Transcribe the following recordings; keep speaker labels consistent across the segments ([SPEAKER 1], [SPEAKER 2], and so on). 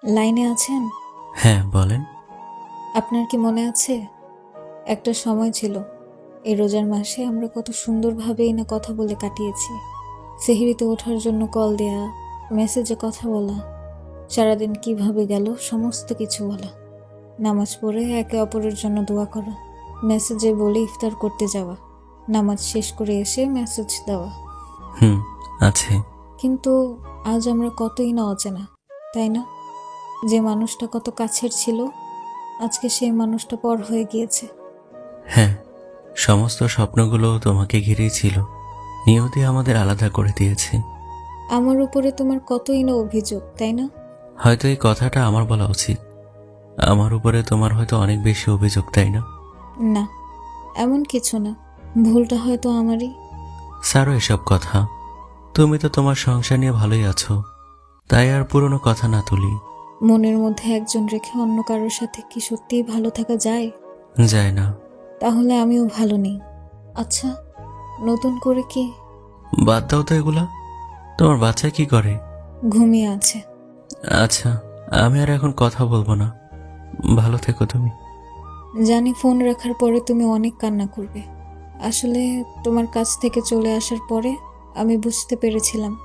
[SPEAKER 1] লাইনে আছেন?
[SPEAKER 2] হ্যাঁ, বলেন।
[SPEAKER 1] আপনার কি মনে আছে একটা সময় ছিল এই রোজার মাসে আমরা কত সুন্দরভাবেই না কথা বলে কাটিয়েছি। সেহরিতে ওঠার জন্য কল দেয়া, মেসেজে কথা বলা, সারাদিন কিভাবে গেল সমস্ত কিছু বলা, নামাজ পড়ে একে অপরের জন্য দোয়া করা, মেসেজে বলে ইফতার করতে যাওয়া, নামাজ শেষ করে এসে মেসেজ দেওয়া।
[SPEAKER 2] হুম, আছে।
[SPEAKER 1] কিন্তু আজ আমরা কতই না অচেনা, তাই না? যে মানুষটা কত কাছের ছিল আজকে সেই মানুষটা পর হয়ে গিয়েছে।
[SPEAKER 2] হ্যাঁ, সমস্ত স্বপ্নগুলো তোমাকে ঘিরেই ছিল। নিয়তি আমাদের আলাদা করে দিয়েছে।
[SPEAKER 1] আমার উপরে তোমার কতই না অভিযোগ, তাই না?
[SPEAKER 2] হয়তো এই কথাটা আমার বলা উচিত। আমার উপরে তোমার হয়তো অনেক বেশি অভিযোগ, তাই না?
[SPEAKER 1] না, এমন কিছু না, ভুলটা হয়তো আমারই।
[SPEAKER 2] স্যারও এসব কথা। তুমি তো তোমার সংসার নিয়ে ভালোই আছো, তাই আর পুরনো কথা না তুলি।
[SPEAKER 1] মনের মধ্যে একজন রেখে অন্য কারোর সাথে কি সত্যিই ভালো থাকা যায়?
[SPEAKER 2] যায় না।
[SPEAKER 1] তাহলে আমিও ভালো নেই। আচ্ছা, নতুন করে কি?
[SPEAKER 2] বাদ দাও তো এগুলা। তোমার বাচ্চা কি করে?
[SPEAKER 1] ঘুমিয়ে আছে।
[SPEAKER 2] আচ্ছা, আমি আর এখন কথা বলবো না। ভালো থেকো তুমি।
[SPEAKER 1] জানি ফোন রাখার পরে তুমি অনেক কান্না করবে। আসলে তোমার কাছ থেকে চলে আসার পরে আমি বুঝতে পেরেছিলাম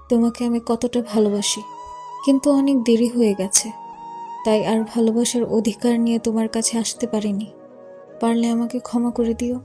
[SPEAKER 1] তোমাকে আমি কতটা ভালোবাসি। কিন্তু অনেক দেরি হয়ে গেছে, তাই আর ভালোবাসার অধিকার নিয়ে তোমার কাছে আসতে পারিনি। পারলে আমাকে ক্ষমা করে দিও।